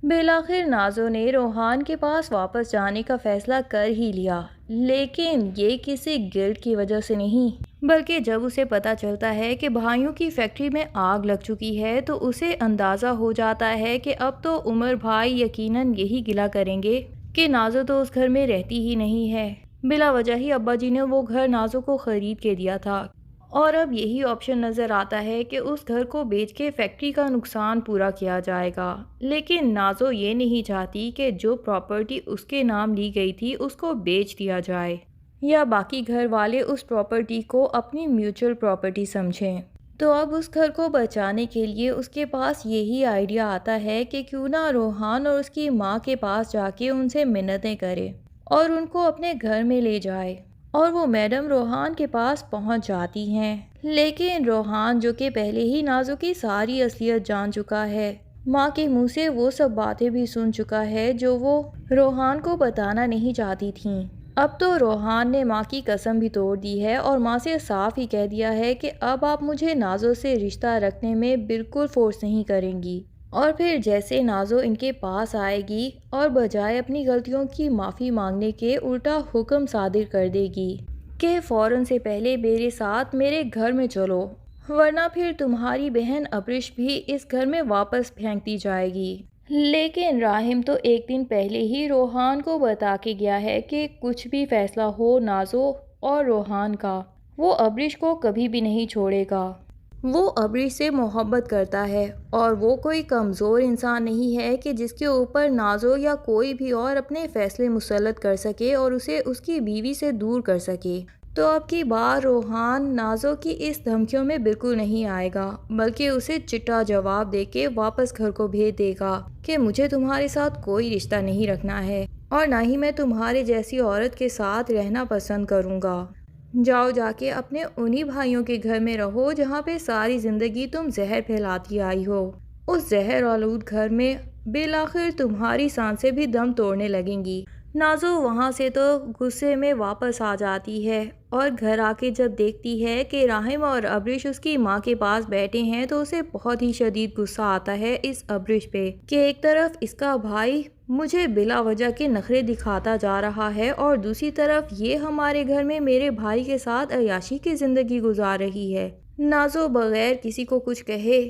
بالآخر نازو نے روحان کے پاس واپس جانے کا فیصلہ کر ہی لیا، لیکن یہ کسی گلٹ کی وجہ سے نہیں، بلکہ جب اسے پتہ چلتا ہے کہ بھائیوں کی فیکٹری میں آگ لگ چکی ہے تو اسے اندازہ ہو جاتا ہے کہ اب تو عمر بھائی یقیناً یہی گلہ کریں گے کہ نازو تو اس گھر میں رہتی ہی نہیں ہے۔ بلا وجہ ہی ابا جی نے وہ گھر نازو کو خرید کے دیا تھا، اور اب یہی آپشن نظر آتا ہے کہ اس گھر کو بیچ کے فیکٹری کا نقصان پورا کیا جائے گا۔ لیکن نازو یہ نہیں چاہتی کہ جو پراپرٹی اس کے نام لی گئی تھی اس کو بیچ دیا جائے، یا باقی گھر والے اس پراپرٹی کو اپنی میوچل پراپرٹی سمجھیں۔ تو اب اس گھر کو بچانے کے لیے اس کے پاس یہی آئیڈیا آتا ہے کہ کیوں نہ روحان اور اس کی ماں کے پاس جا کے ان سے منتیں کرے اور ان کو اپنے گھر میں لے جائے، اور وہ میڈم روحان کے پاس پہنچ جاتی ہیں۔ لیکن روحان، جو کہ پہلے ہی نازو کی ساری اصلیت جان چکا ہے، ماں کے منہ سے وہ سب باتیں بھی سن چکا ہے جو وہ روحان کو بتانا نہیں چاہتی تھیں، اب تو روحان نے ماں کی قسم بھی توڑ دی ہے اور ماں سے صاف ہی کہہ دیا ہے کہ اب آپ مجھے نازو سے رشتہ رکھنے میں بالکل فورس نہیں کریں گی۔ اور پھر جیسے نازو ان کے پاس آئے گی اور بجائے اپنی غلطیوں کی معافی مانگنے کے الٹا حکم صادر کر دے گی کہ فوراً سے پہلے میرے ساتھ میرے گھر میں چلو، ورنہ پھر تمہاری بہن ابرش بھی اس گھر میں واپس پھینک دی جائے گی۔ لیکن راہم تو ایک دن پہلے ہی روحان کو بتا کے گیا ہے کہ کچھ بھی فیصلہ ہو نازو اور روحان کا، وہ ابرش کو کبھی بھی نہیں چھوڑے گا۔ وہ ابرش سے محبت کرتا ہے، اور وہ کوئی کمزور انسان نہیں ہے کہ جس کے اوپر نازو یا کوئی بھی اور اپنے فیصلے مسلط کر سکے اور اسے اس کی بیوی سے دور کر سکے۔ تو اب کی بار روحان نازو کی اس دھمکیوں میں بالکل نہیں آئے گا، بلکہ اسے چٹا جواب دے کے واپس گھر کو بھیج دے گا کہ مجھے تمہارے ساتھ کوئی رشتہ نہیں رکھنا ہے، اور نہ ہی میں تمہارے جیسی عورت کے ساتھ رہنا پسند کروں گا۔ جاؤ جا کے اپنے انہی بھائیوں کے گھر میں رہو جہاں پہ ساری زندگی تم زہر پھیلاتی آئی ہو۔ اس زہر آلود گھر میں بالآخر تمہاری سانسیں بھی دم توڑنے لگیں گی۔ نازو وہاں سے تو غصے میں واپس آ جاتی ہے، اور گھر آ کے جب دیکھتی ہے کہ راہم اور ابرش اس کی ماں کے پاس بیٹھے ہیں تو اسے بہت ہی شدید غصہ آتا ہے اس ابرش پہ کہ ایک طرف اس کا بھائی مجھے بلا وجہ کے نخرے دکھاتا جا رہا ہے، اور دوسری طرف یہ ہمارے گھر میں میرے بھائی کے ساتھ عیاشی کی زندگی گزار رہی ہے۔ نازو بغیر کسی کو کچھ کہے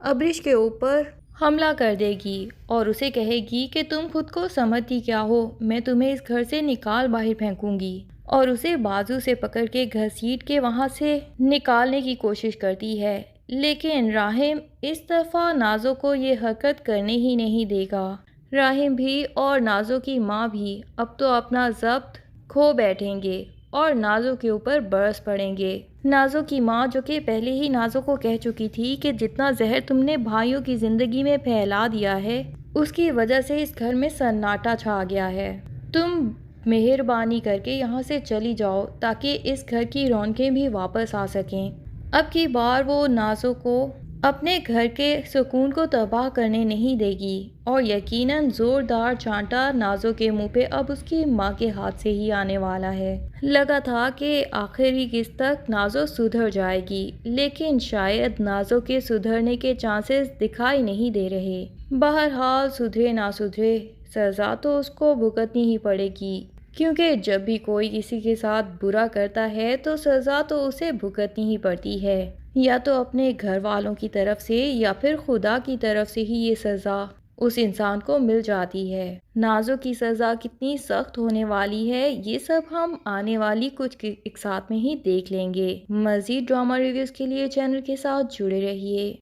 ابرش کے اوپر حملہ کر دے گی اور اسے کہے گی کہ تم خود کو سمجھتی کیا ہو، میں تمہیں اس گھر سے نکال باہر پھینکوں گی، اور اسے بازو سے پکڑ کے گھسیٹ کے وہاں سے نکالنے کی کوشش کرتی ہے۔ لیکن راہم اس دفعہ نازو کو یہ حرکت کرنے ہی نہیں دے گا۔ راہم بھی اور نازو کی ماں بھی اب تو اپنا ضبط کھو بیٹھیں گے اور نازو کے اوپر برس پڑیں گے۔ نازو کی ماں، جو کہ پہلے ہی نازو کو کہہ چکی تھی کہ جتنا زہر تم نے بھائیوں کی زندگی میں پھیلا دیا ہے اس کی وجہ سے اس گھر میں سناٹا چھا گیا ہے، تم مہربانی کر کے یہاں سے چلی جاؤ تاکہ اس گھر کی رونقیں بھی واپس آ سکیں۔ اب کی بار وہ نازو کو اپنے گھر کے سکون کو تباہ کرنے نہیں دے گی، اور یقیناً زوردار چانٹا نازو کے منہ پہ اب اس کی ماں کے ہاتھ سے ہی آنے والا ہے۔ لگا تھا کہ آخری قسط تک نازو سدھر جائے گی، لیکن شاید نازو کے سدھرنے کے چانسز دکھائی نہیں دے رہے۔ بہرحال سدھرے نہ سدھرے، سزا تو اس کو بھگتنی ہی پڑے گی، کیونکہ جب بھی کوئی کسی کے ساتھ برا کرتا ہے تو سزا تو اسے بھگتنی ہی پڑتی ہے، یا تو اپنے گھر والوں کی طرف سے یا پھر خدا کی طرف سے ہی یہ سزا اس انسان کو مل جاتی ہے۔ نازو کی سزا کتنی سخت ہونے والی ہے یہ سب ہم آنے والی کچھ ایک ساتھ میں ہی دیکھ لیں گے۔ مزید ڈرامہ ریویوز کے لیے چینل کے ساتھ جڑے رہیے۔